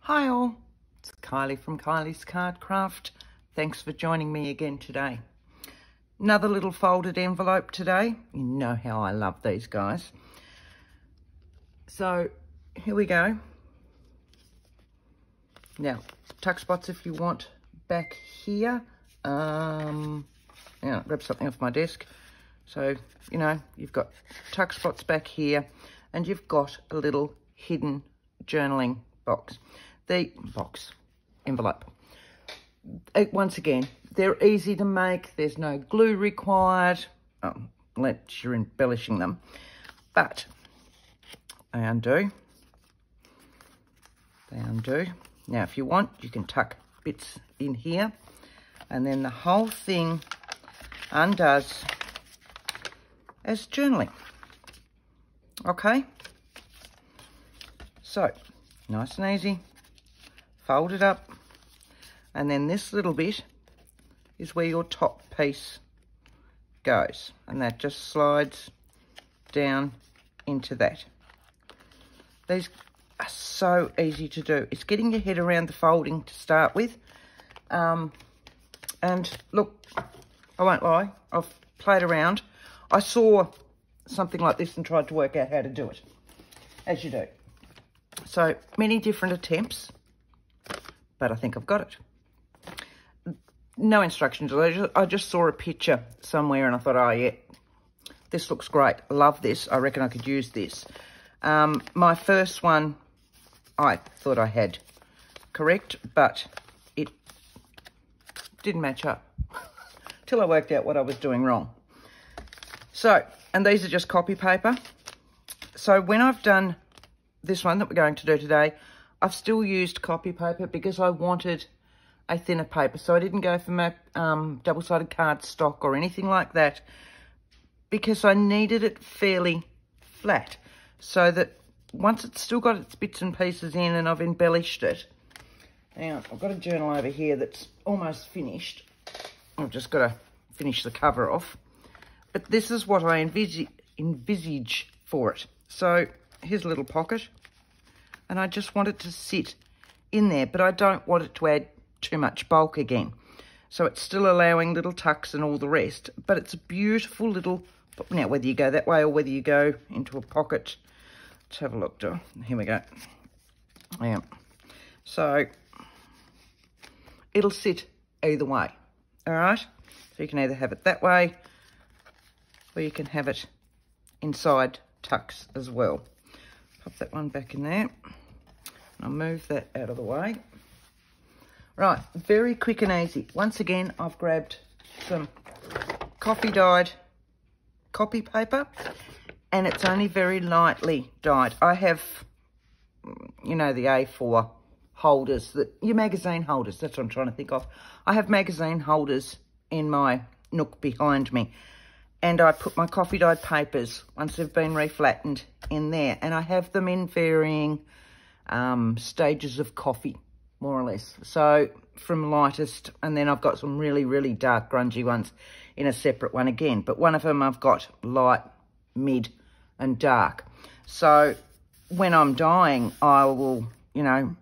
Hi all, it's Kylie from Kylie's Card Craft. Thanks for joining me again today. Another little folded envelope today. You know how I love these guys. So here we go. Now, tuck spots if you want back here. Grab something off my desk. So, you know, you've got tuck spots back here and you've got a little hidden journaling box. Envelope. Once again, they're easy to make. There's no glue required, unless you're embellishing them. But they undo. They undo. Now, if you want, you can tuck bits in here, and then the whole thing undoes as journaling. Okay? So, nice and easy. Fold it up, and then this little bit is where your top piece goes, and that just slides down into that. These are so easy to do. It's getting your head around the folding to start with. And look, I won't lie, I've played around. I saw something like this and tried to work out how to do it, as you do. So many different attempts, but I think I've got it. No instructions. I just saw a picture somewhere and I thought, oh yeah, this looks great. I love this. I reckon I could use this. My first one, I thought I had correct, but it didn't match up till I worked out what I was doing wrong. So, and these are just copy paper. So when I've done this one that we're going to do today, I've still used copy paper because I wanted a thinner paper. So I didn't go for my double-sided cardstock or anything like that, because I needed it fairly flat so that once it's still got its bits and pieces in and I've embellished it. Now, I've got a journal over here that's almost finished. I've just got to finish the cover off. But this is what I envisage for it. So here's a little pocket. And I just want it to sit in there, but I don't want it to add too much bulk again. So it's still allowing little tucks and all the rest, but it's a beautiful little, now whether you go that way or whether you go into a pocket. Let's have a look. Here we go. Yeah. So it'll sit either way, all right? So you can either have it that way or you can have it inside tucks as well. Pop that one back in there. I'll move that out of the way. Right, very quick and easy. Once again, I've grabbed some coffee-dyed copy paper, and it's only very lightly dyed. I have, you know, the A4 holders, your magazine holders, that's what I'm trying to think of. I have magazine holders in my nook behind me, and I put my coffee-dyed papers, once they've been reflattened, in there, and I have them in varying stages of coffee, more or less. So from lightest, and then I've got some really, really dark, grungy ones in a separate one again. But one of them I've got light, mid, and dark. So when I'm dyeing, I will, you know,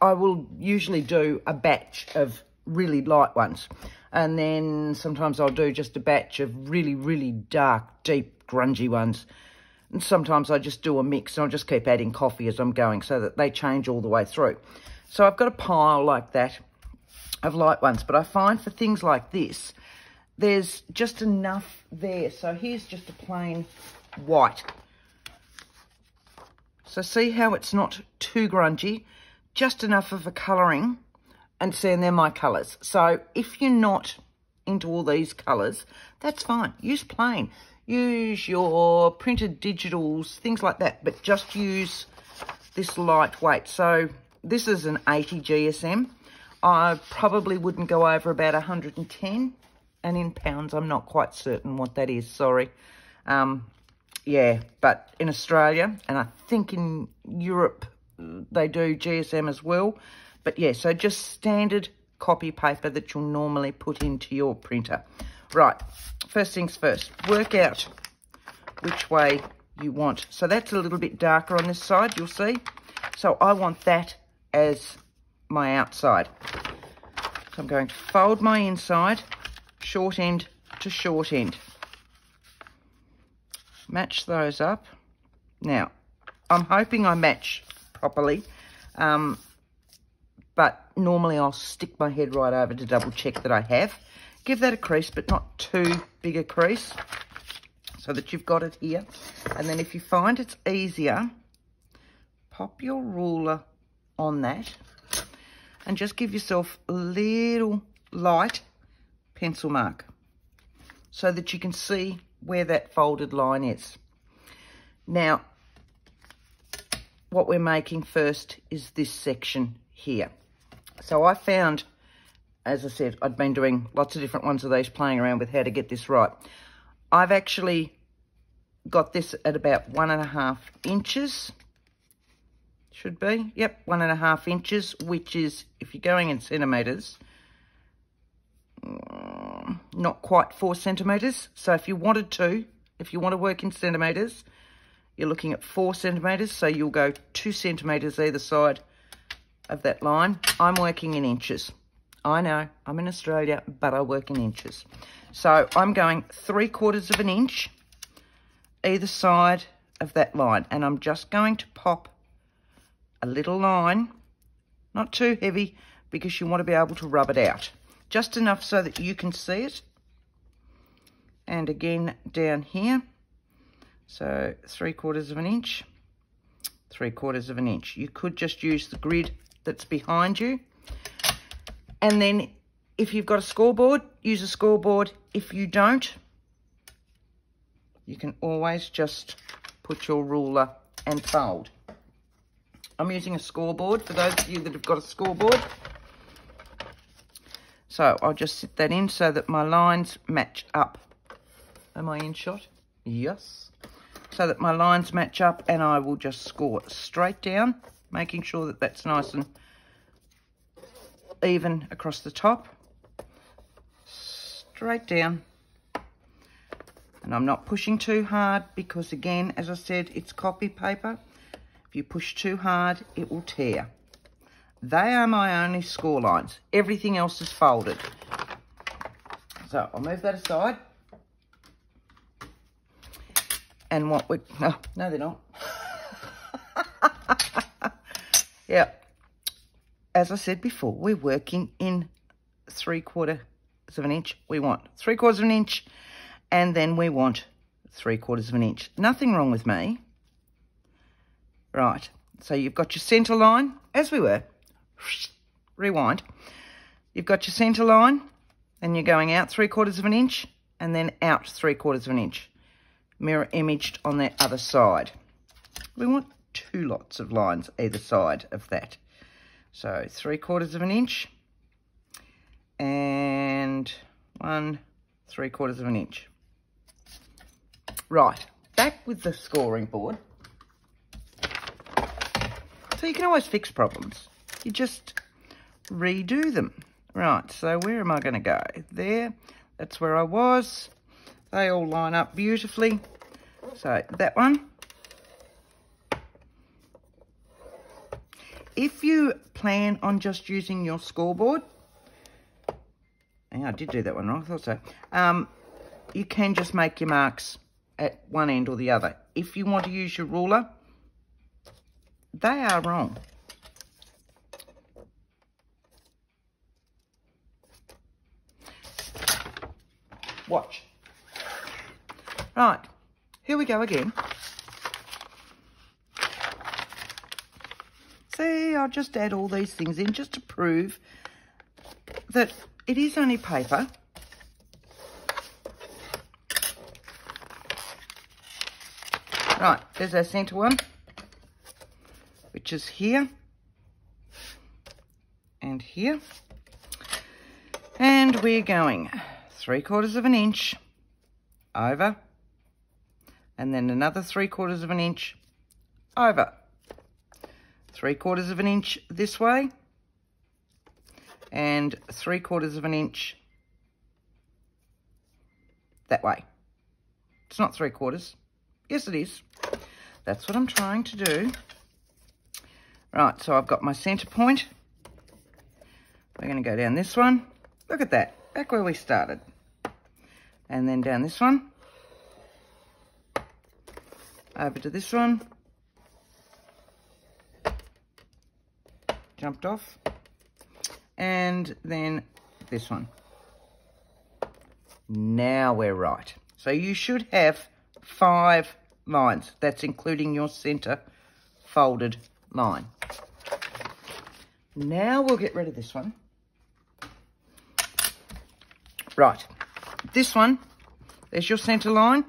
I will usually do a batch of really light ones. And then sometimes I'll do just a batch of really, really dark, deep, grungy ones. And sometimes I just do a mix and I'll just keep adding coffee as I'm going so that they change all the way through. So I've got a pile like that of light ones. But I find for things like this, there's just enough there. So here's just a plain white. So see how it's not too grungy, just enough of a colouring. And see, and they're my colours. So if you're not into all these colours, that's fine. Use plain. Use your printed digitals, things like that, but just use this lightweight. So this is an 80 GSM. I probably wouldn't go over about 110, and in pounds, I'm not quite certain what that is, sorry. Yeah, but in Australia, and I think in Europe, they do GSM as well. But yeah, so just standard copy paper that you'll normally put into your printer. Right, first things first, work out which way you want. So that's a little bit darker on this side, you'll see. So I want that as my outside. So I'm going to fold my inside, short end to short end. Match those up. Now, I'm hoping I match properly, but normally I'll stick my head right over to double check that I have. Give that a crease, but not too big a crease, so that you've got it here. And then if you find it's easier, pop your ruler on that and just give yourself a little light pencil mark so that you can see where that folded line is. Now, what we're making first is this section here. So I found, as I said, I'd been doing lots of different ones of these, playing around with how to get this right. I've actually got this at about 1.5 inches. Should be, yep, 1.5 inches, which is, if you're going in centimetres, not quite 4 centimetres. So if you wanted to, if you want to work in centimetres, you're looking at 4 centimetres. So you'll go 2 centimetres either side of that line. I'm working in inches. I know, I'm in Australia, but I work in inches. So I'm going 3/4 of an inch either side of that line. And I'm just going to pop a little line, not too heavy, because you want to be able to rub it out. Just enough so that you can see it. And again, down here. So 3/4 of an inch, 3/4 of an inch. You could just use the grid that's behind you. And then if you've got a scoreboard, use a scoreboard. If you don't, you can always just put your ruler and fold. I'm using a scoreboard for those of you that have got a scoreboard. So I'll just sit that in so that my lines match up. Am I in shot? Yes. So that my lines match up, and I will just score straight down, making sure that that's nice and even across the top. Straight down. And I'm not pushing too hard because, again, as I said, it's copy paper. If you push too hard, it will tear. They are my only score lines. Everything else is folded. So I'll move that aside. And what we... Oh, no, they're not. Yeah. As I said before, we're working in 3/4 of an inch. We want 3/4 of an inch, and then we want 3/4 of an inch. Nothing wrong with me. Right, so you've got your centre line, as we were. Rewind. You've got your centre line, and you're going out 3/4 of an inch, and then out 3/4 of an inch. Mirror imaged on the other side. We want 2 lots of lines either side of that. So 3/4 of an inch, and 1 3/4 of an inch. Right, back with the scoring board. So you can always fix problems. You just redo them. Right, so where am I going to go? There, that's where I was. They all line up beautifully. So that one. If you plan on just using your scoreboard, I did do that one wrong, I thought so. You can just make your marks at one end or the other. If you want to use your ruler, they are wrong. Watch. Right, here we go again. See, I'll just add all these things in just to prove that it is only paper. Right, there's our centre one, which is here and here. And we're going 3/4 of an inch over, and then another 3/4 of an inch over. 3/4 of an inch this way, and 3/4 of an inch that way. It's not 3/4. Yes, it is. That's what I'm trying to do. Right, so I've got my centre point. We're going to go down this one. Look at that, back where we started. And then down this one. Over to this one. Jumped off. And then this one. Now we're right. So you should have 5 lines. That's including your centre folded line. Now we'll get rid of this one. Right, this one, there's your centre line.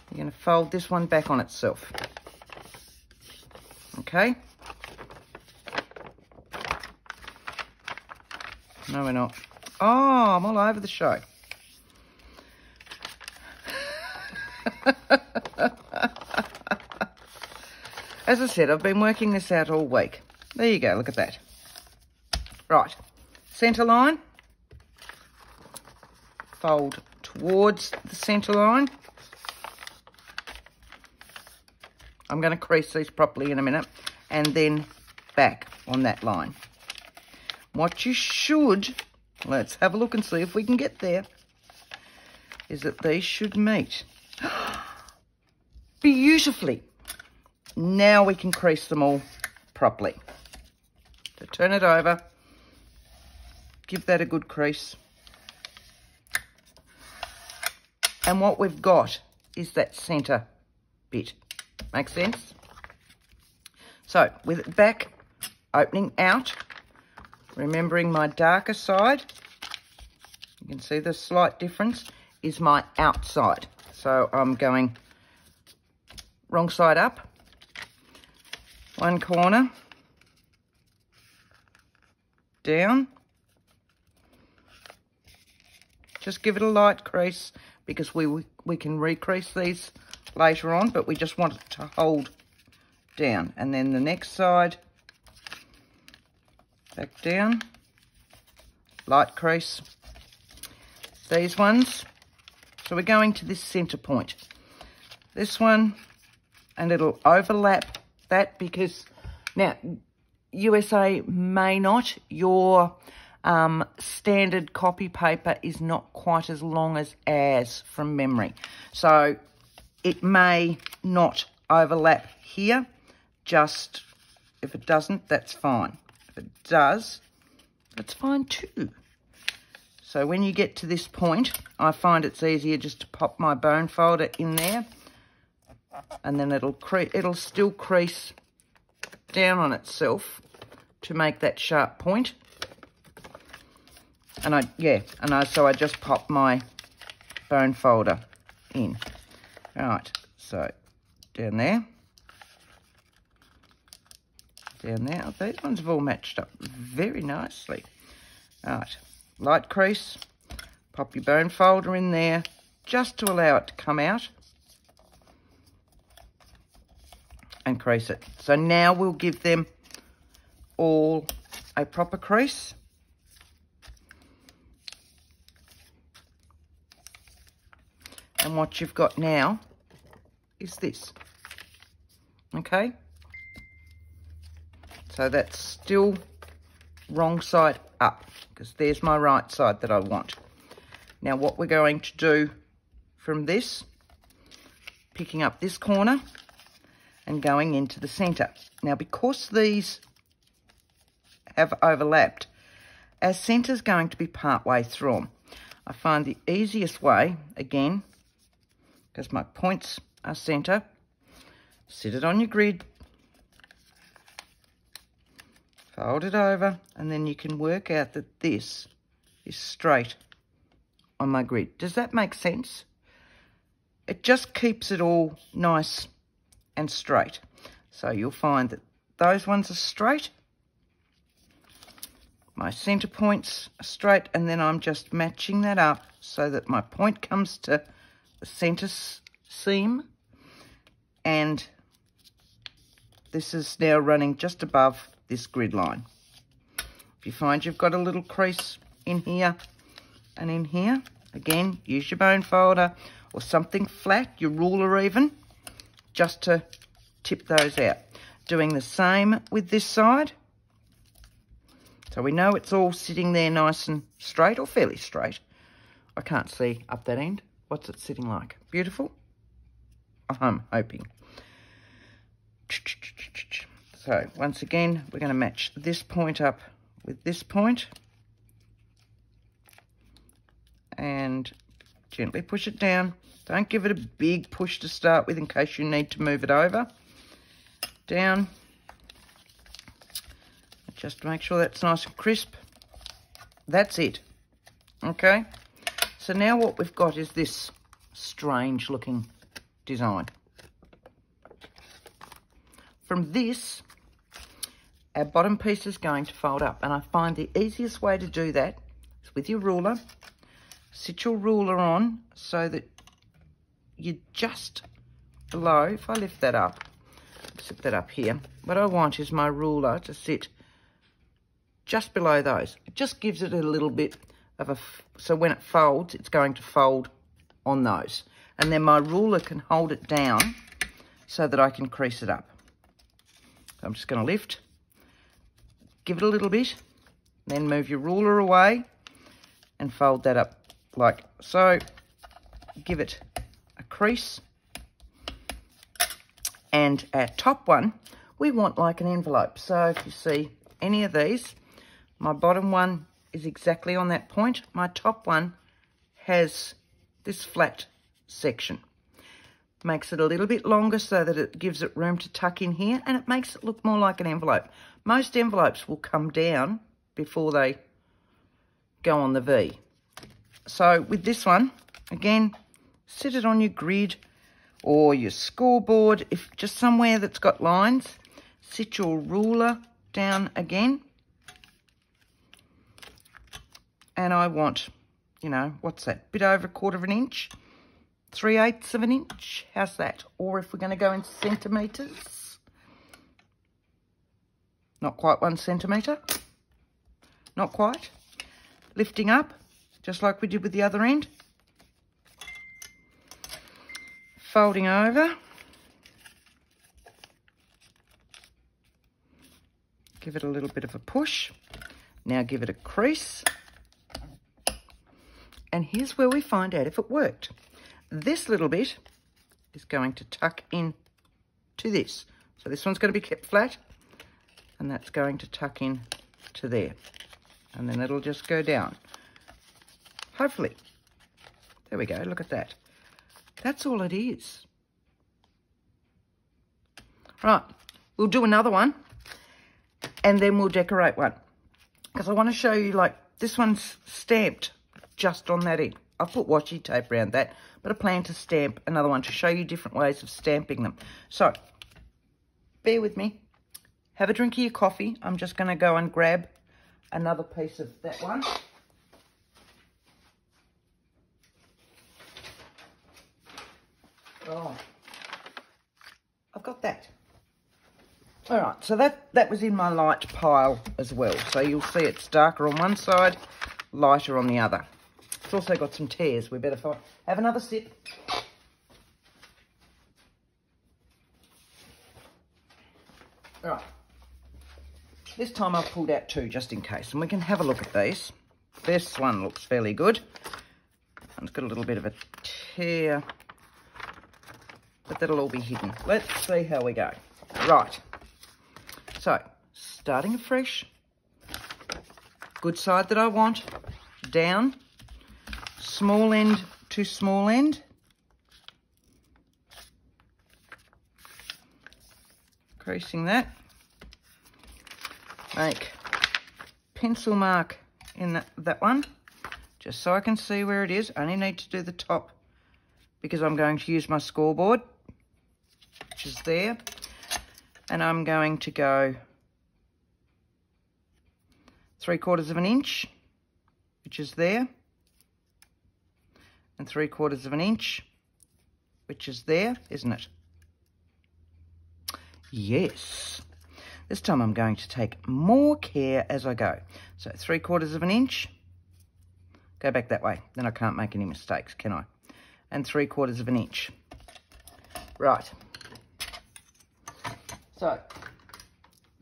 You're going to fold this one back on itself. Okay. No, we're not. Oh, I'm all over the show. As I said, I've been working this out all week. There you go, look at that. Right, centre line. Fold towards the centre line. I'm going to crease these properly in a minute. And then back on that line. What you should, let's have a look and see if we can get there, is that these should meet beautifully. Now we can crease them all properly. So turn it over, give that a good crease. And what we've got is that centre bit. Make sense? So with it back, opening out, remembering my darker side, you can see the slight difference, is my outside. So I'm going wrong side up, one corner, down. Just give it a light crease because we can recrease these later on, but we just want it to hold down. And then the next side, back down, light crease. These ones, so we're going to this centre point. This one, and it'll overlap that because, now, USA may not, your standard copy paper is not quite as long as from memory. So it may not overlap here, just if it doesn't, that's fine. If it does, that's fine too. So when you get to this point, I find it's easier just to pop my bone folder in there, and then it'll still crease down on itself to make that sharp point. And so I just pop my bone folder in. All right, so down there. Down there. Oh, these ones have all matched up very nicely. All right, light crease. Pop your bone folder in there just to allow it to come out. And crease it. So now we'll give them all a proper crease. And what you've got now is this. Okay? So that's still wrong side up, because there's my right side that I want. Now what we're going to do from this, picking up this corner and going into the centre. Now because these have overlapped, our centre's going to be part way through them. I find the easiest way, again, because my points are centre, sit it on your grid, fold it over, and then you can work out that this is straight on my grid. Does that make sense? It just keeps it all nice and straight. So you'll find that those ones are straight, my centre points are straight, and then I'm just matching that up so that my point comes to the centre seam, and this is now running just above this grid line. If you find you've got a little crease in here and in here, again, use your bone folder or something flat, your ruler even, just to tip those out. Doing the same with this side. So we know it's all sitting there nice and straight, or fairly straight. I can't see up that end. What's it sitting like? Beautiful? I'm hoping. So once again, we're going to match this point up with this point. And gently push it down. Don't give it a big push to start with in case you need to move it over. Down. Just to make sure that's nice and crisp. That's it. Okay. So now what we've got is this strange looking design. From this, our bottom piece is going to fold up. And I find the easiest way to do that is with your ruler. Sit your ruler on so that you're just below. If I lift that up, sit that up here. What I want is my ruler to sit just below those. It just gives it a little bit of a, so when it folds, it's going to fold on those. And then my ruler can hold it down so that I can crease it up. So I'm just going to lift, give it a little bit, then move your ruler away and fold that up like so. Give it a crease. And our top one, we want like an envelope. So if you see any of these, my bottom one is exactly on that point. My top one has this flat section. Makes it a little bit longer so that it gives it room to tuck in here, and it makes it look more like an envelope. Most envelopes will come down before they go on the V. So with this one, again, sit it on your grid or your scoreboard, if just somewhere that's got lines. Sit your ruler down again. And I want, you know, what's that? Bit over 1/4 of an inch, 3/8 of an inch. How's that? Or if we're going to go in centimetres, not quite 1 centimetre. Not quite. Lifting up, just like we did with the other end. Folding over. Give it a little bit of a push. Now give it a crease. And here's where we find out if it worked. This little bit is going to tuck in to this. So this one's going to be kept flat, and that's going to tuck in to there. And then it'll just go down. Hopefully. There we go, look at that. That's all it is. Right, we'll do another one, and then we'll decorate one. Because I want to show you, like, this one's stamped just on that end. I've put washi tape around that, but I plan to stamp another one to show you different ways of stamping them. So, bear with me. Have a drink of your coffee. I'm just going to go and grab another piece of that one. Oh, I've got that. All right, so that was in my light pile as well. So you'll see it's darker on one side, lighter on the other. It's also got some tears. We better have another sip. All right. This time I've pulled out 2 just in case, and we can have a look at these. This one looks fairly good. It's got a little bit of a tear, but that'll all be hidden. Let's see how we go. Right. So, starting afresh. Good side that I want. Down. Small end to small end. Creasing that. Make pencil mark in that one, just so I can see where it is. I only need to do the top because I'm going to use my scoreboard, which is there. And I'm going to go 3/4 of an inch, which is there. And 3/4 of an inch, which is there, isn't it? Yes. This time I'm going to take more care as I go. So 3/4 of an inch. Go back that way. Then I can't make any mistakes, can I? And 3/4 of an inch. Right. So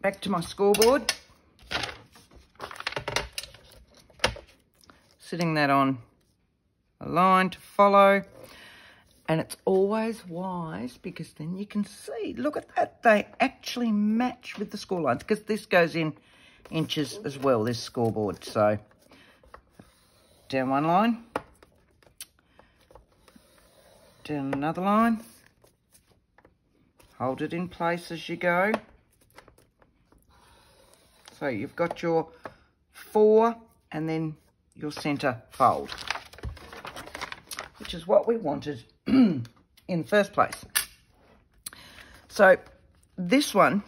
back to my scoreboard. Sitting that on a line to follow. And it's always wise because then you can see, look at that, they actually match with the score lines because this goes in inches as well, this scoreboard. So down one line, down another line, hold it in place as you go. So you've got your 4 and then your centre fold, which is what we wanted in the first place. So this one,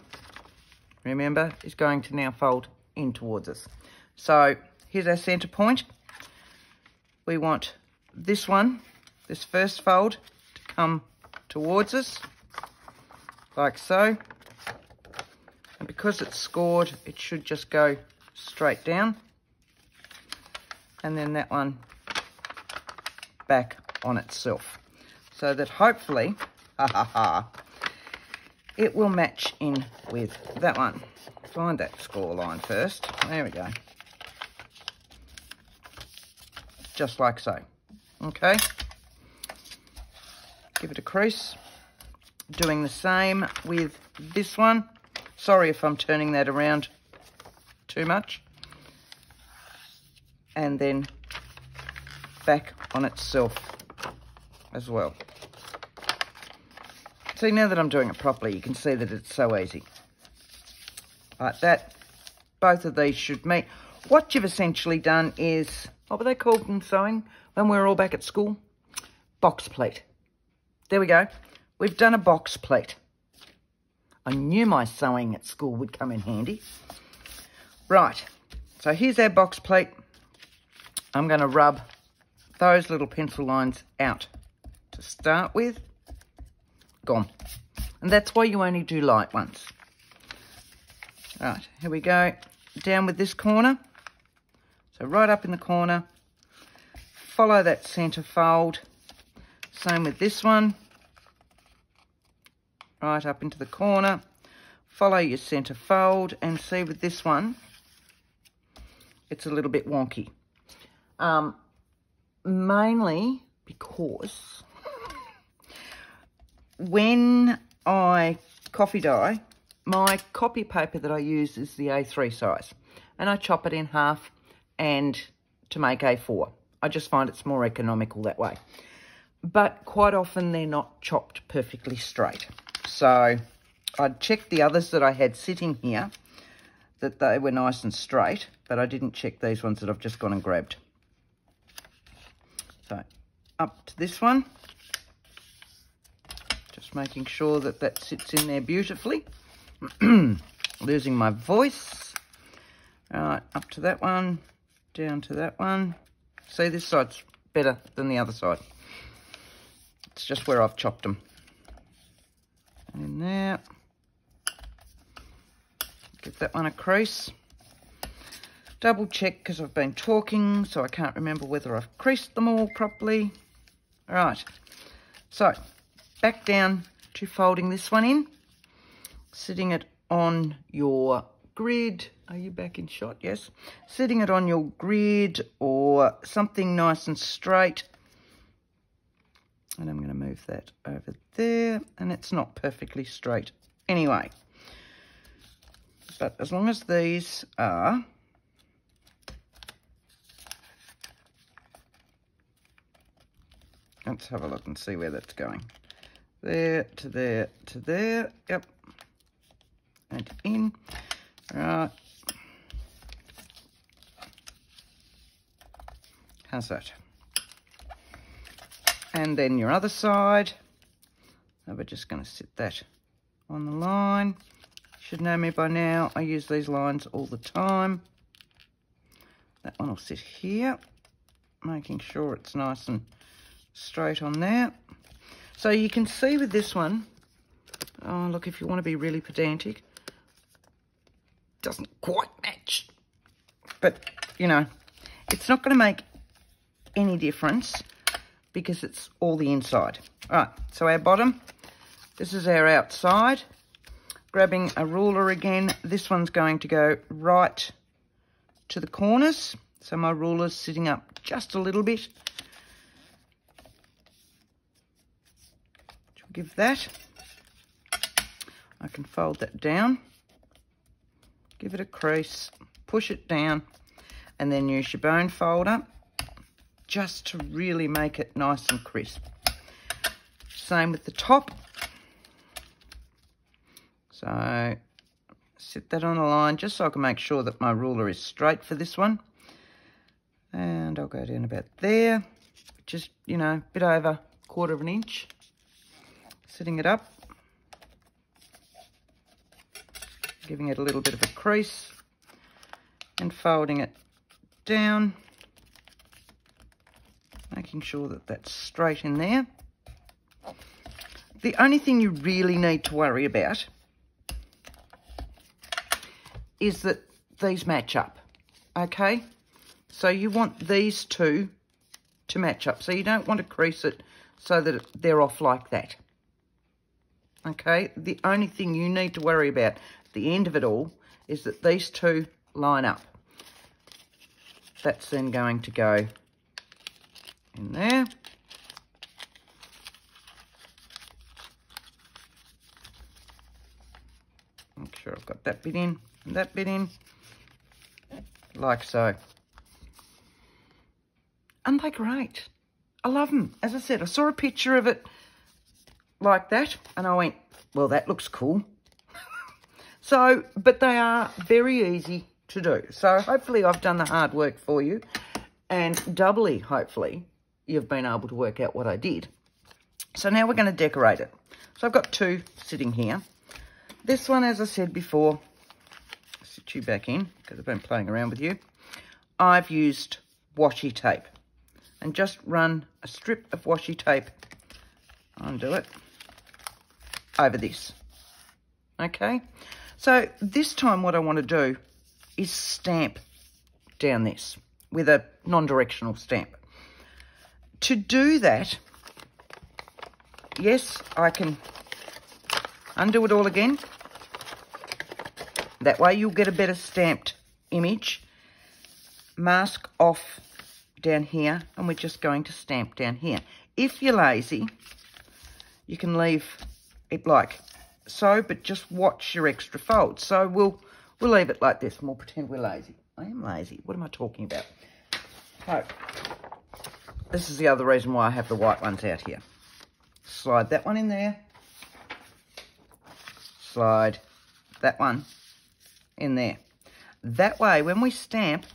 remember, is going to now fold in towards us. So here's our centre point. We want this one, this first fold, to come towards us, like so. And because it's scored, it should just go straight down. And then that one back on itself. So that hopefully, it will match in with that one. Find that score line first. There we go. Just like so. Okay. Give it a crease. Doing the same with this one. Sorry if I'm turning that around too much. And then back on itself as well. See, now that I'm doing it properly, you can see that it's so easy. Like that. Both of these should meet. What you've essentially done is, what were they called in sewing when we were all back at school? Box pleat. There we go. We've done a box pleat. I knew my sewing at school would come in handy. Right. So here's our box pleat. I'm going to rub those little pencil lines out to start with. Gone. And that's why you only do light ones. Right, here we go. Down with this corner. So right up in the corner. Follow that centre fold. Same with this one. Right up into the corner. Follow your centre fold. And see with this one, it's a little bit wonky. Mainly because when I copy dye, my copy paper that I use is the A3 size, and I chop it in half and to make A4. I just find it's more economical that way. But quite often they're not chopped perfectly straight. So I'd check the others that I had sitting here, that they were nice and straight, but I didn't check these ones that I've just gone and grabbed. So up to this one, just making sure that that sits in there beautifully. Losing my voice. All right, up to that one, down to that one. See, this side's better than the other side. It's just where I've chopped them. And in there. Give that one a crease. Double check because I've been talking, so I can't remember whether I've creased them all properly. All right, so back down to folding this one in, sitting it on your grid. Are you back in shot? Yes. Sitting it on your grid or something nice and straight. And I'm going to move that over there, and it's not perfectly straight anyway. But as long as these are let's have a look and see where that's going. There to there to there. Yep. And in. Right. How's that? And then your other side. So we're just going to sit that on the line. You should know me by now. I use these lines all the time. That one will sit here, making sure it's nice and straight on there. So you can see with this one, oh look, if you want to be really pedantic, doesn't quite match. But, you know, it's not going to make any difference because it's all the inside. All right, so our bottom, this is our outside. grabbing a ruler again. This one's going to go right to the corners. So my ruler's sitting up just a little bit. Give that. I can fold that down. Give it a crease. Push it down. And then use your bone folder just to really make it nice and crisp. Same with the top. So sit that on a line just so I can make sure that my ruler is straight for this one. And I'll go down about there, just, you know, a bit over 1/4 of an inch. Sitting it up. Giving it a little bit of a crease. And folding it down. Making sure that that's straight in there. The only thing you really need to worry about is that these match up, okay? So you want these two to match up. So you don't want to crease it so that they're off like that, okay? The only thing you need to worry about at the end of it all is that these two line up. That's then going to go in there. Make sure I've got that bit in and that bit in, like so. And they're great. I love them. As I said, I saw a picture of it like that and I went, well, that looks cool. So, but they are very easy to do. So hopefully I've done the hard work for you, and doubly, hopefully, you've been able to work out what I did. So now we're going to decorate it. So I've got two sitting here. This one, as I said before, I'll sit you back in because I've been playing around with you. I've used washi tape and just run a strip of washi tape, undo it, over this. Okay, so this time what I want to do is stamp down this with a non-directional stamp. To do that, yes, I can undo it all again. That way you'll get a better stamped image. Mask off down here, and we're just going to stamp down here. If you're lazy, you can leave it like so, but just watch your extra folds. So we'll leave it like this and we'll pretend we're lazy. I am lazy. What am I talking about? So, this is the other reason why I have the white ones out here. Slide that one in there. Slide that one in there. That way, when we stamp,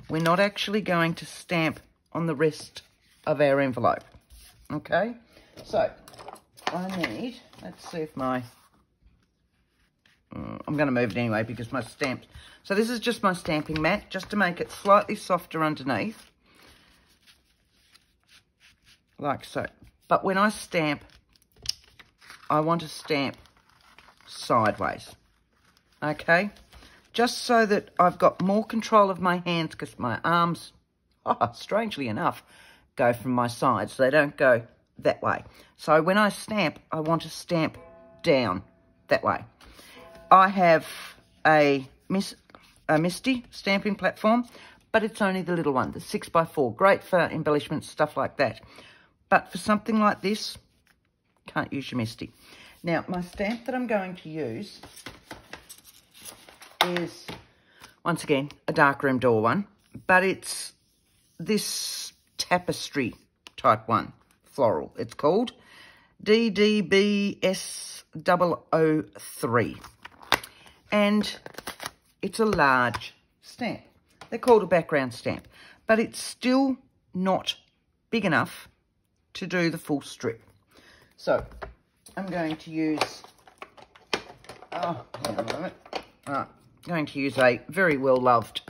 we're not actually going to stamp on the rest of our envelope. Okay? So, I need, let's see if my, I'm going to move it anyway because my stamps. So this is just my stamping mat, just to make it slightly softer underneath. Like so. But when I stamp, I want to stamp sideways. Okay? Just so that I've got more control of my hands, because my arms, strangely enough, go from my sides. They don't go that way. So when I stamp, I want to stamp down that way. I have a Misty stamping platform, but it's only the little one, the 6x4. Great for embellishments, stuff like that. But for something like this, can't use your Misty. Now, my stamp that I'm going to use is, once again, a darkroom door one, but it's this tapestry type one, floral. It's called DDBS003, and it's a large stamp. They're called a background stamp, but it's still not big enough to do the full strip. So I'm going to use, hang on a moment. I'm going to use a very well-loved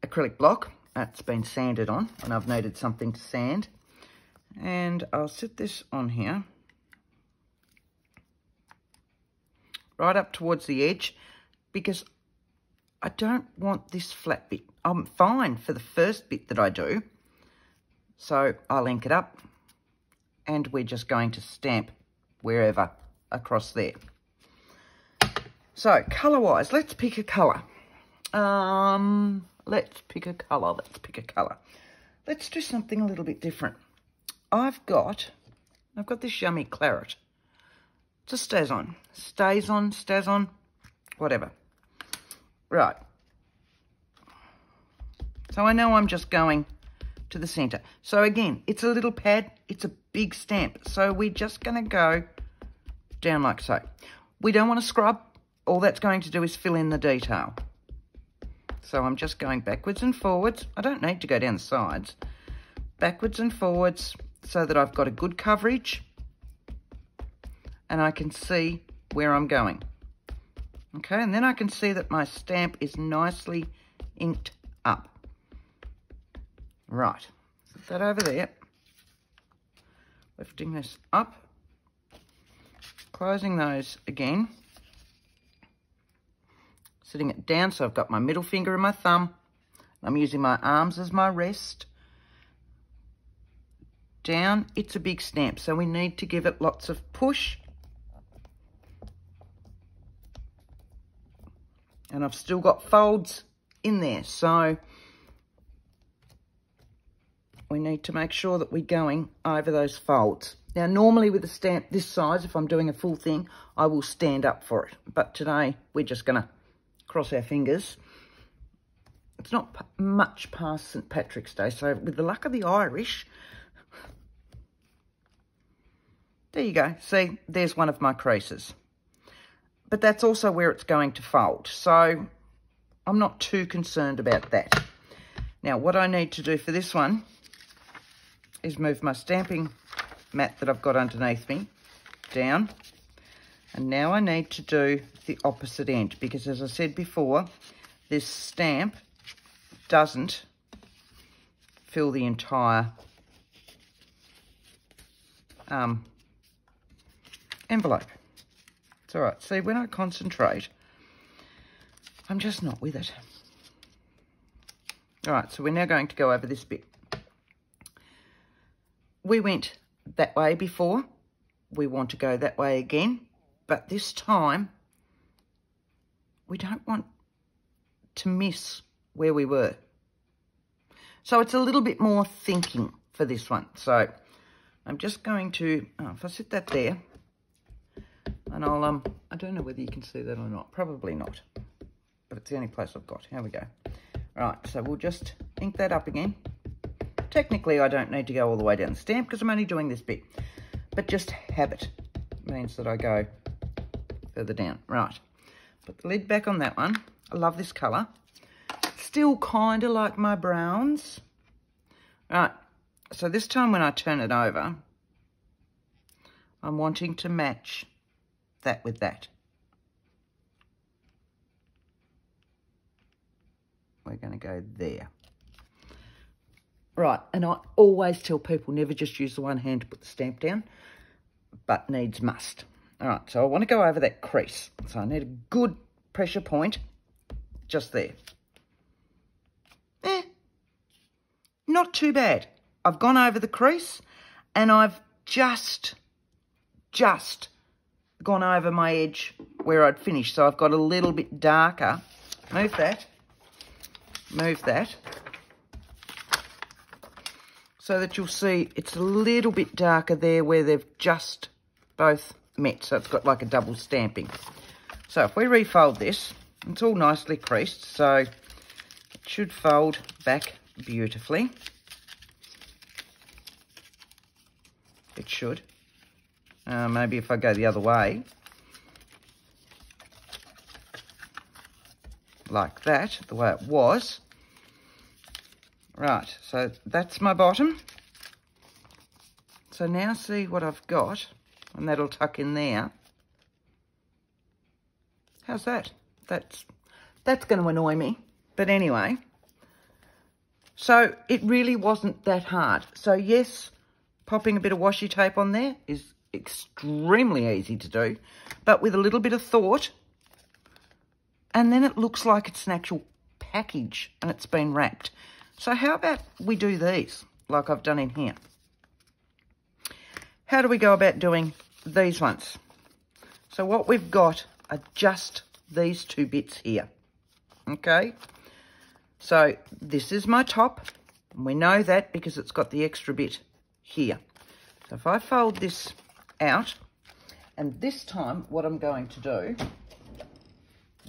acrylic block. It's been sanded on, and I've needed something to sand. And I'll sit this on here, right up towards the edge, because I don't want this flat bit. I'm fine for the first bit that I do. So I'll link it up, and we're just going to stamp wherever across there. So colour-wise, let's pick a colour. Let's pick a colour. Let's do something a little bit different. I've got this yummy claret. It's a stays on, whatever. Right. So I know I'm just going to the centre. So again, it's a little pad, it's a big stamp. So we're just going to go down like so. We don't want to scrub. All that's going to do is fill in the detail. So I'm just going backwards and forwards. I don't need to go down the sides. Backwards and forwards so that I've got a good coverage and I can see where I'm going. Okay, and then I can see that my stamp is nicely inked up. Right, put that over there. Lifting this up. Closing those again. Sitting it down so I've got my middle finger and my thumb. I'm using my arms as my rest. Down, it's a big stamp, so we need to give it lots of push. And I've still got folds in there, so we need to make sure that we're going over those folds. Now, normally with a stamp this size, if I'm doing a full thing, I will stand up for it. But today, we're just going to cross our fingers. It's not much past St. Patrick's Day, so with the luck of the Irish, there you go. See, there's one of my creases. But that's also where it's going to fold, so I'm not too concerned about that. Now, what I need to do for this one is move my stamping mat that I've got underneath me down. And now I need to do the opposite end because, as I said before, this stamp doesn't fill the entire envelope. It's all right. See, when I concentrate, I'm just not with it. All right, so we're now going to go over this bit. We went that way before. We want to go that way again. But this time, we don't want to miss where we were. So it's a little bit more thinking for this one. So I'm just going to, if I sit that there, and I'll, I don't know whether you can see that or not. Probably not. But it's the only place I've got. Here we go. Right, so we'll just ink that up again. Technically, I don't need to go all the way down the stamp because I'm only doing this bit. But just habit means that I go further down. Right, put the lid back on that one. I love this colour. Still kind of like my browns. Right, so this time when I turn it over, I'm wanting to match that with that. We're going to go there. Right, and I always tell people never just use the one hand to put the stamp down, but needs must. All right, so I want to go over that crease. So I need a good pressure point just there. Not too bad. I've gone over the crease and I've just gone over my edge where I'd finished. So I've got a little bit darker. Move that. Move that. So that you'll see it's a little bit darker there where they've just both met. So it's got like a double stamping. So if we refold this, it's all nicely creased. So it should fold back beautifully. It should. Maybe if I go the other way. Like that, the way it was. Right, so that's my bottom. So now see what I've got, and that'll tuck in there. How's that? That's going to annoy me. But anyway, so it really wasn't that hard. So yes, popping a bit of washi tape on there is extremely easy to do, but with a little bit of thought, and then it looks like it's an actual package and it's been wrapped. So how about we do these like I've done in here? How do we go about doing these ones? So what we've got are just these two bits here. Okay, so this is my top. And we know that because it's got the extra bit here. So if I fold this out, and this time what I'm going to do,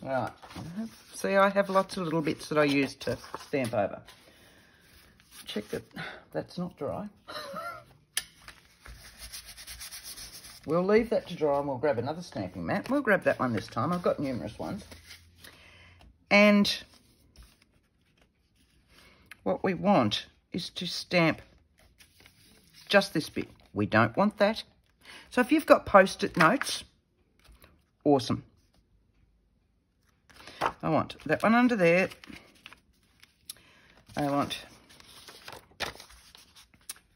right, see I have lots of little bits that I use to stamp over. Check that that's not dry. We'll leave that to dry and we'll grab another stamping mat. We'll grab that one this time. I've got numerous ones. And what we want is to stamp just this bit. We don't want that. So if you've got post-it notes, awesome. I want that one under there. I want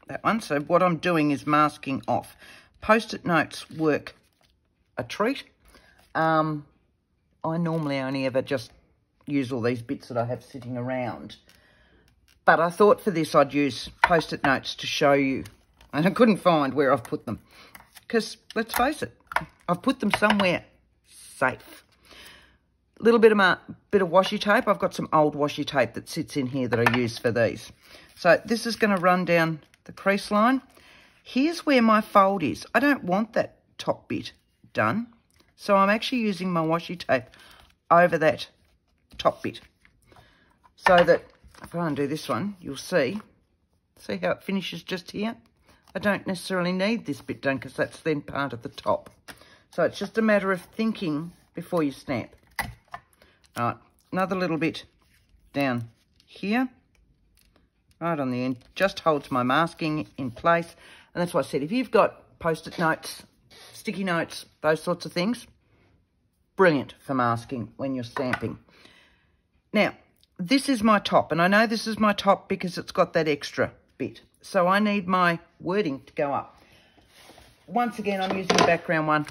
that one. So what I'm doing is masking off. Post-it notes work a treat. I normally only ever just use all these bits that I have sitting around. But I thought for this I'd use post-it notes to show you. And I couldn't find where I've put them. Because, let's face it, I've put them somewhere safe. A little bit of washi tape. I've got some old washi tape that sits in here that I use for these. So this is going to run down the crease line. Here's where my fold is. I don't want that top bit done. So I'm actually using my washi tape over that top bit. So that if I undo this one, you'll see how it finishes just here? I don't necessarily need this bit done because that's then part of the top. So it's just a matter of thinking before you stamp. All right, another little bit down here, right on the end, just holds my masking in place. And that's why I said, if you've got post-it notes, sticky notes, those sorts of things, brilliant for masking when you're stamping. Now, this is my top, and I know this is my top because it's got that extra bit. So I need my wording to go up. Once again, I'm using the background one.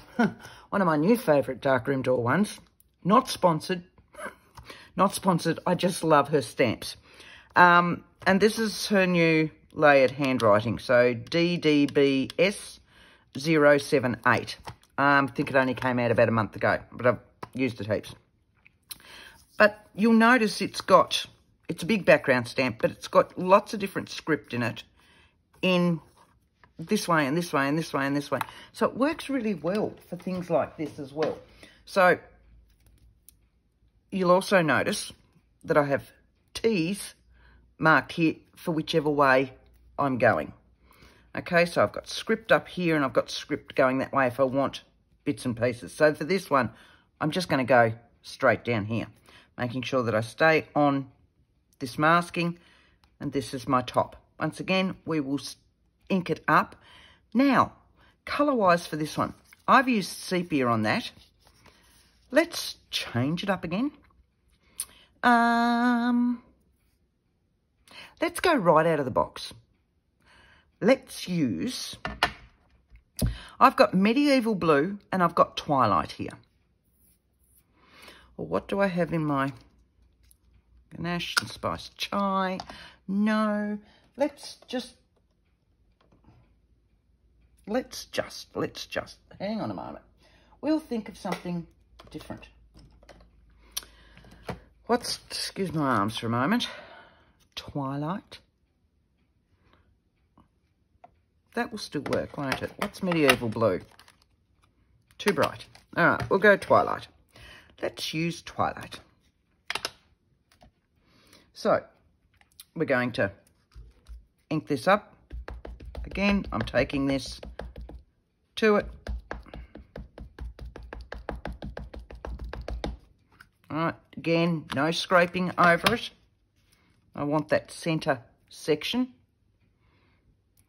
One of my new favourite darkroom door ones. Not sponsored. Not sponsored. I just love her stamps. And this is her new layered handwriting. So DDBS 078. I think it only came out about a month ago, but I've used it heaps. But you'll notice it's a big background stamp, but it's got lots of different script in it, in this way and this way and this way and this way. So it works really well for things like this as well. So you'll also notice that I have T's marked here for whichever way I'm going. Okay, so I've got script up here and I've got script going that way if I want bits and pieces. So for this one, I'm just going to go straight down here, making sure that I stay on this masking, and this is my top. Once again, we will ink it up. Now, colour-wise for this one, I've used sepia on that. Let's change it up again. Let's go right out of the box. Let's use, I've got medieval blue and I've got twilight here. Well, what do I have in my ganache and spice chai? No, let's just, hang on a moment. We'll think of something different. Excuse my arms for a moment. Twilight. That will still work, won't it? What's medieval blue? Too bright. All right, we'll go twilight. Let's use twilight. So, we're going to ink this up. Again, I'm taking this to it. All right, again, no scraping over it. I want that centre section.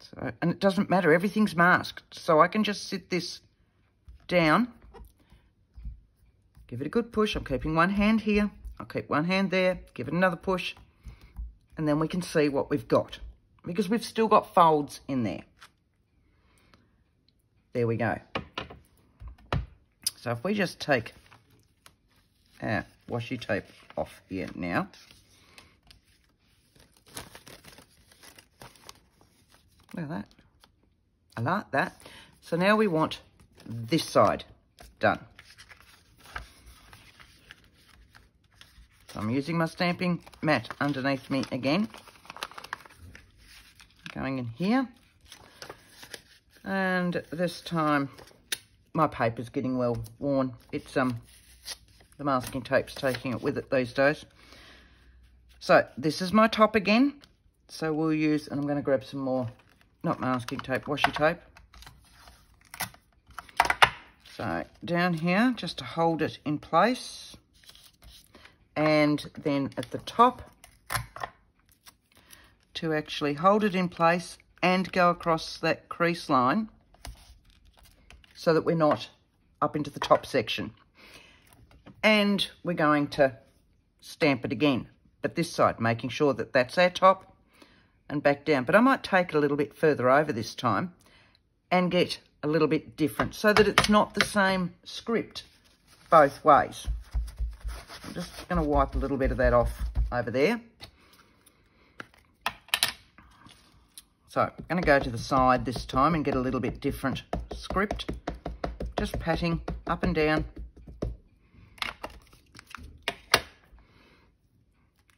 So, and it doesn't matter, everything's masked. So I can just sit this down, give it a good push. I'm keeping one hand here. I'll keep one hand there, give it another push, and then we can see what we've got, because we've still got folds in there. There we go. So if we just take our washi tape off here now. Look at that. I like that. So now we want this side done. So I'm using my stamping mat underneath me again. Going in here. And this time my paper's getting well worn. It's the masking tape's taking it with it these days. So this is my top again. So we'll use, and I'm going to grab some more, not masking tape, washi tape. So down here, just to hold it in place. And then at the top, to actually hold it in place and go across that crease line so that we're not up into the top section. And we're going to stamp it again, but this side, making sure that that's our top and back down. But I might take it a little bit further over this time and get a little bit different so that it's not the same script both ways. I'm just going to wipe a little bit of that off over there. So I'm going to go to the side this time and get a little bit different script. Just patting up and down.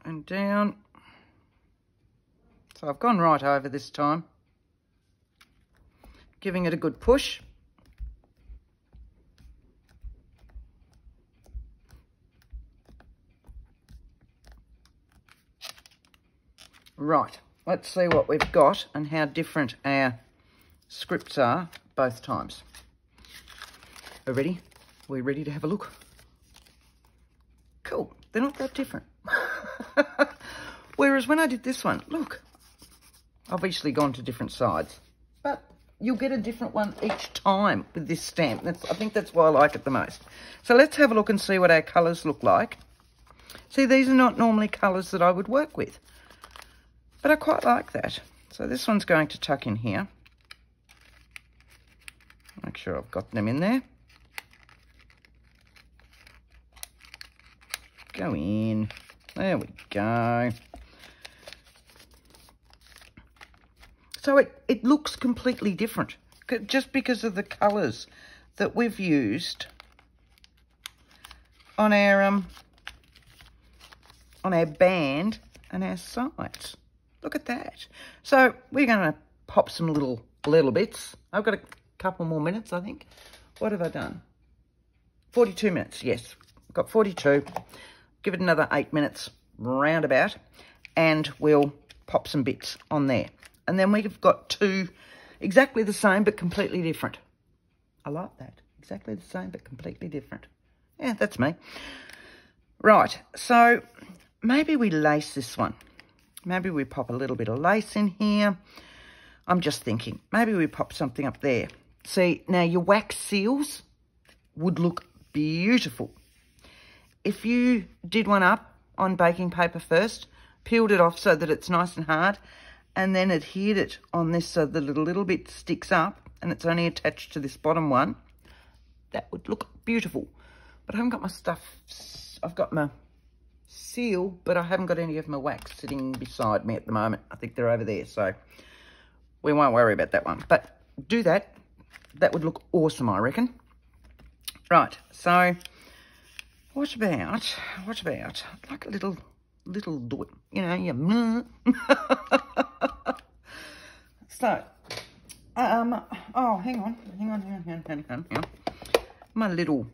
And down. So I've gone right over this time. Giving it a good push. Right, let's see what we've got and how different our scripts are both times. We're ready? We're ready to have a look. Cool, they're not that different. Whereas when I did this one, look, I've obviously gone to different sides, but you'll get a different one each time with this stamp. I think that's why I like it the most. So let's have a look and see what our colours look like. See, these are not normally colours that I would work with, but I quite like that. So this one's going to tuck in here. Make sure I've got them in there. Go in. There we go. So it looks completely different just because of the colours that we've used on our band and our sides. Look at that. So we're going to pop some little bits. I've got a couple more minutes, I think. What have I done? 42 minutes, yes. I've got 42. Give it another 8 minutes roundabout, and we'll pop some bits on there. And then we've got two exactly the same but completely different. I like that. Exactly the same but completely different. Yeah, that's me. Right, so maybe we lace this one. Maybe we pop a little bit of lace in here. I'm just thinking, maybe we pop something up there. See, now your wax seals would look beautiful. If you did one up on baking paper first, peeled it off so that it's nice and hard, and then adhered it on this so that a little bit sticks up and it's only attached to this bottom one, that would look beautiful. But I haven't got my stuff. I've got my seal, but I haven't got any of my wax sitting beside me at the moment. I think they're over there, so we won't worry about that one. But do that. That would look awesome, I reckon. Right, so what about like a little do it, you know, yeah. So, oh, hang on. My little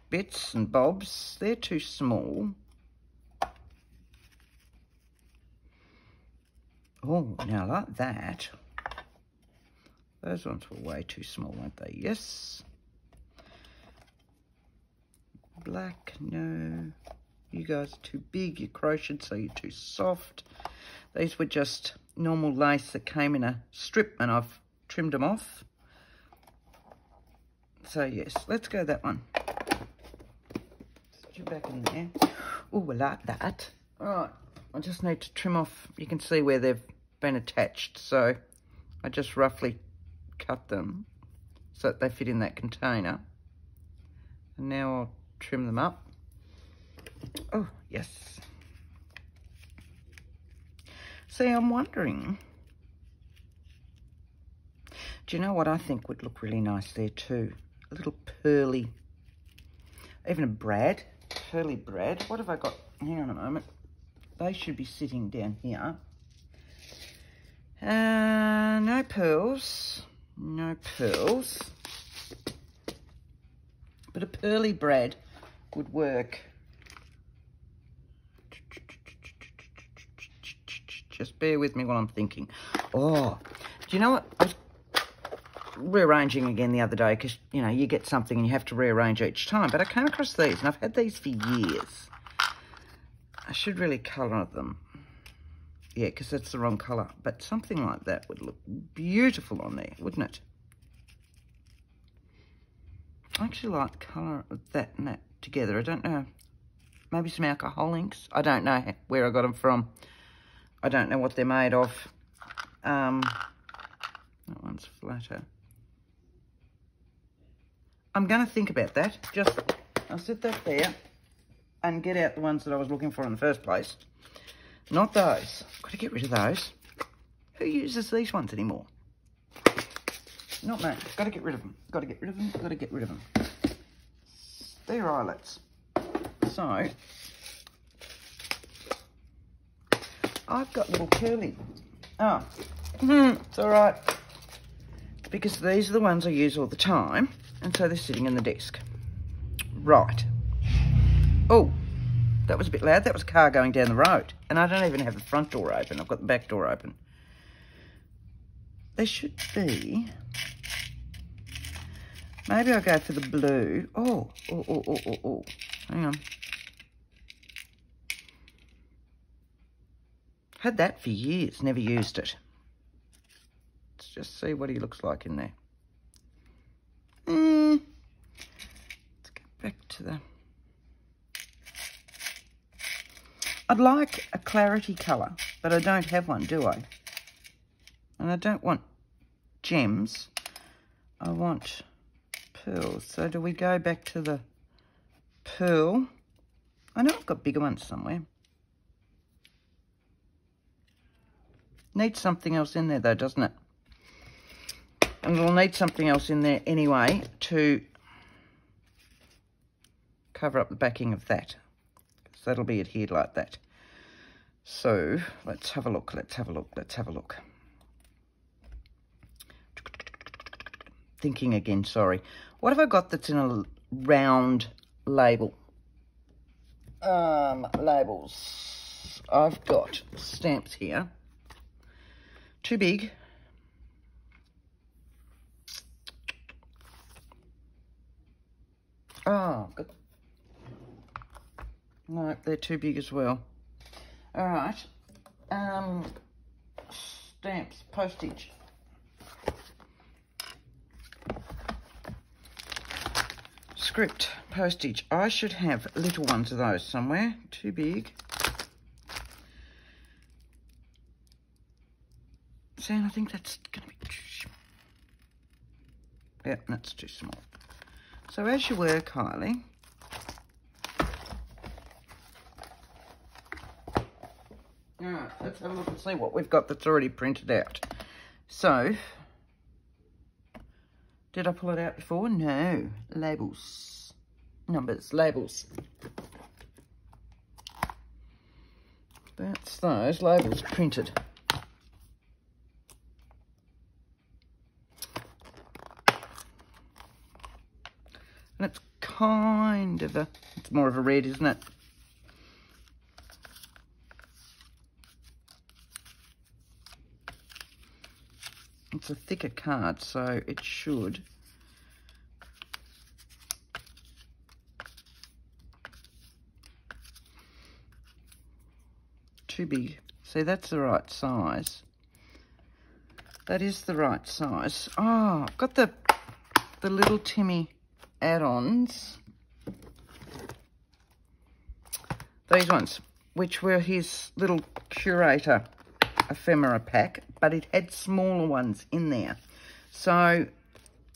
bits and bobs, they're too small. Oh, now like that. Those ones were way too small, weren't they? Yes. Black, no. You guys are too big, you're crocheted, so you're too soft. These were just normal lace that came in a strip, and I've trimmed them off. So yes, let's go that one. Sit you back in there. Oh, I like that. All right, I just need to trim off. You can see where they've been attached, so I just roughly cut them so that they fit in that container. And now I'll trim them up. Oh, yes. See, I'm wondering, do you know what I think would look really nice there too? A little pearly, even a brad, pearly brad. What have I got? hang on a moment. They should be sitting down here. No pearls. No pearls. But a pearly brad would work. Just bear with me while I'm thinking. Oh, do you know what? I was rearranging again the other day because, you know, you get something and you have to rearrange each time. But I came across these, and I've had these for years. I should really colour them. Yeah, because that's the wrong colour. But something like that would look beautiful on there, wouldn't it? I actually like the colour of that and that together. I don't know. Maybe some alcohol inks. I don't know where I got them from. I don't know what they're made of. That one's flatter. I'm going to think about that. Just, I'll set that there and get out the ones that I was looking for in the first place. Not those. Got to get rid of those. Who uses these ones anymore? Not me. Got to get rid of them. Got to get rid of them. Got to get rid of them. They're eyelets. So, I've got little curly. Oh, it's all right. Because these are the ones I use all the time. And so they're sitting in the desk. Right. Oh, that was a bit loud. That was a car going down the road. And I don't even have the front door open. I've got the back door open. There should be... Maybe I'll go for the blue. Oh. Hang on. Had that for years. Never used it. Let's just see what he looks like in there. Let's get back to the... I'd like a clarity colour, but I don't have one, do I? And I don't want gems. I want pearls. So do we go back to the pearl? I know I've got bigger ones somewhere. Needs something else in there though, doesn't it? And it'll need something else in there anyway to cover up the backing of that. So that'll be adhered like that. So let's have a look, let's have a look, let's have a look. Thinking again, sorry. What have I got that's in a round label? Labels. I've got stamps here. Too big. Oh, good. No, they're too big as well. All right. Stamps, postage. Script, postage. I should have little ones of those somewhere. Too big. See, I think that's going to be too... Yep, that's too small. So as you were, Kylie, alright, let's have a look and see what we've got that's already printed out. So, did I pull it out before? No. Labels. Numbers, labels. That's those labels printed. And it's kind of a, it's more of a red, isn't it? It's a thicker card, so it should. Too big. See, that's the right size. That is the right size. Oh, I've got the little Timmy add-ons. These ones, which were his little curator ephemera pack, but it had smaller ones in there. So,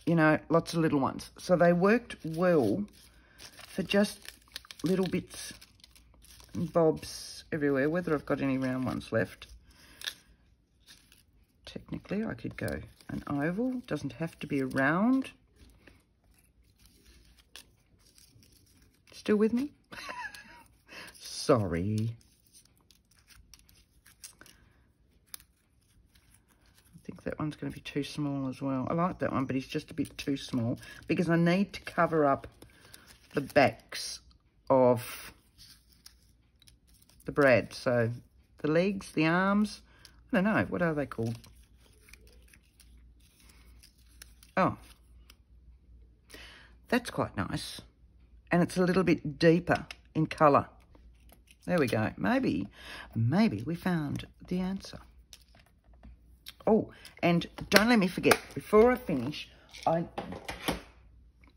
you know, lots of little ones. So they worked well for just little bits and bobs everywhere. Whether I've got any round ones left. Technically, I could go an oval. Doesn't have to be a round. Still with me? sorry. I think that one's going to be too small as well. I like that one, but he's just a bit too small because I need to cover up the backs of the brad. So the legs, the arms, I don't know, what are they called? Oh, that's quite nice. And it's a little bit deeper in colour. There we go. Maybe we found the answer. Oh, and don't let me forget, before I finish, I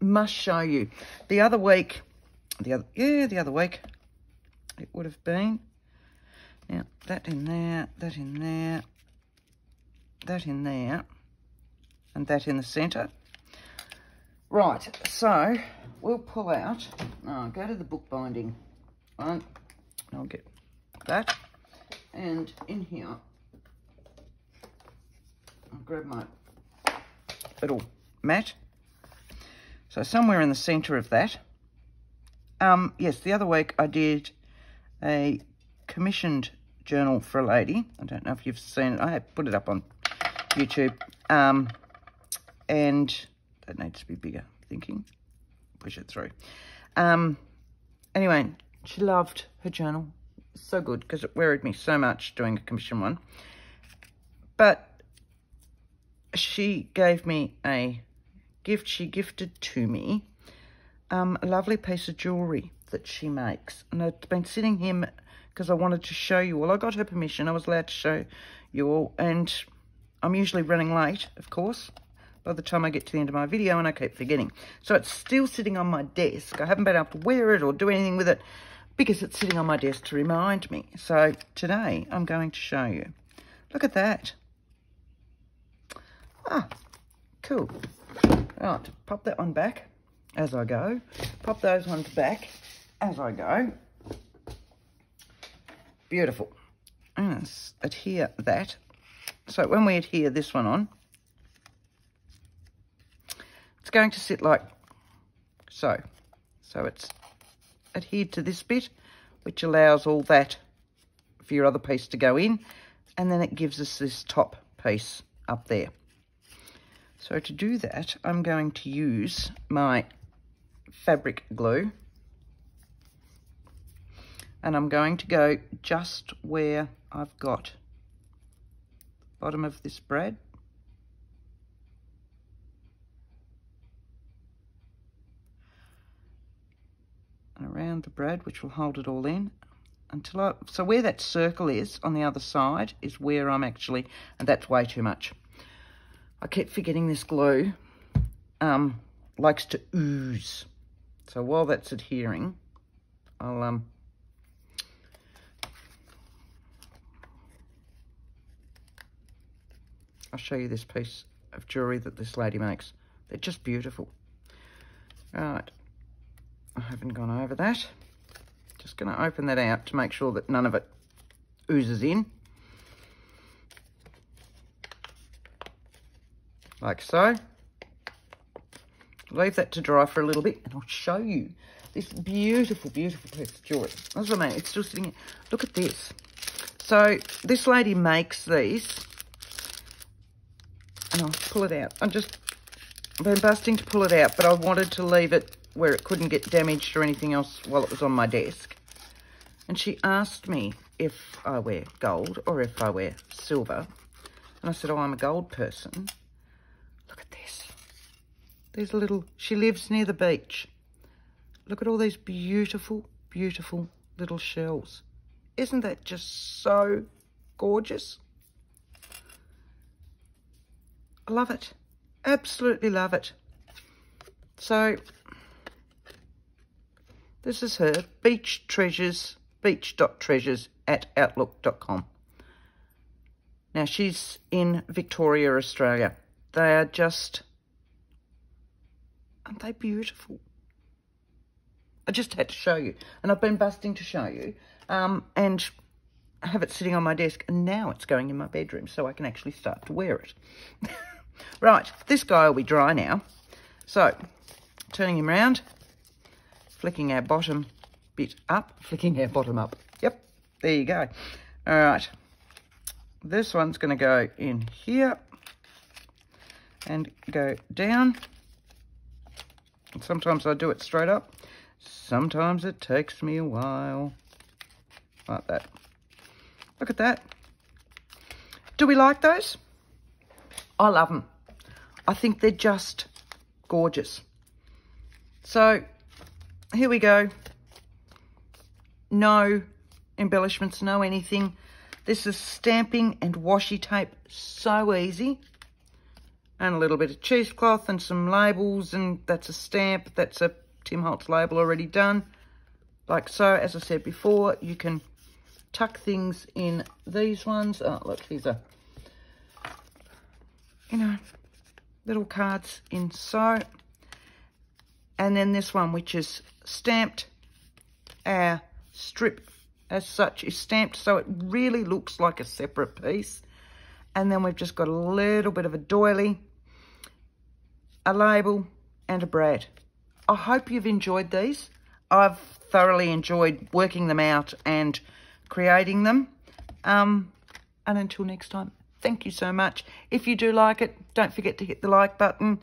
must show you. The other week, it would have been, now that in there, that in there, that in there, and that in the centre. Right, so we'll pull out, go to the bookbinding one, I'll get that, and in here, I'll grab my little mat. So somewhere in the centre of that, yes, the other week I did a commissioned journal for a lady. I don't know if you've seen it. I have put it up on YouTube. And that needs to be bigger, I'm thinking. Push it through. Anyway, she loved her journal. So good, because it worried me so much doing a commission one. But she gave me a gift. She gifted to me a lovely piece of jewellery that she makes. And it's been sitting here because I wanted to show you all. I got her permission. I was allowed to show you all. And I'm usually running late, of course, by the time I get to the end of my video, and I keep forgetting. So it's still sitting on my desk. I haven't been able to wear it or do anything with it because it's sitting on my desk to remind me. So today I'm going to show you. Look at that. Ah, cool. Right, pop that one back as I go. Pop those ones back as I go. Beautiful. And let's adhere that. So when we adhere this one on, it's going to sit like so. So it's adhered to this bit, which allows all that for your other piece to go in. And then it gives us this top piece up there. So to do that, I'm going to use my fabric glue. And I'm going to go just where I've got the bottom of this brad. And around the brad, which will hold it all in. So where that circle is on the other side is where I'm actually, and that's way too much. I keep forgetting this glue likes to ooze. So while that's adhering, I'll show you this piece of jewellery that this lady makes. They're just beautiful. Right, I haven't gone over that. Just going to open that out to make sure that none of it oozes in. Like so. Leave that to dry for a little bit and I'll show you this beautiful, beautiful piece of jewellery. That's what I mean. It's still sitting here. Look at this. So this lady makes these. And I'll pull it out. I've been busting to pull it out, but I wanted to leave it where it couldn't get damaged or anything else while it was on my desk. And she asked me if I wear gold or if I wear silver. And I said, oh, I'm a gold person. Look at this. There's a little, she lives near the beach. Look at all these beautiful, beautiful little shells. Isn't that just so gorgeous? I love it. Absolutely love it. So this is her beach treasures, beach.treasures@outlook.com. Now she's in Victoria, Australia. They are just, aren't they beautiful? I just had to show you, and I've been busting to show you, and I have it sitting on my desk, and now it's going in my bedroom so I can actually start to wear it. Right, this guy will be dry now. So, turning him round, flicking our bottom bit up, flicking our bottom up. Yep, there you go. All right, this one's going to go in here and go down. Sometimes I do it straight up. Sometimes it takes me a while. Like that. Look at that. Do we like those? I love them. I think they're just gorgeous. So here we go. No embellishments, no anything. This is stamping and washi tape. So easy. And a little bit of cheesecloth and some labels, and that's a stamp. That's a Tim Holtz label already done. Like so. As I said before, you can tuck things in these ones. Oh, look, these are, you know, little cards in so. And then this one, which is stamped. Our strip as such is stamped, so it really looks like a separate piece. And then we've just got a little bit of a doily, a label, and a brad. I hope you've enjoyed these. I've thoroughly enjoyed working them out and creating them. And until next time, thank you so much. If you do like it, don't forget to hit the like button.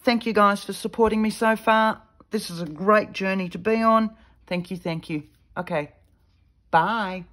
Thank you guys for supporting me so far. This is a great journey to be on. Thank you, thank you. Okay, bye.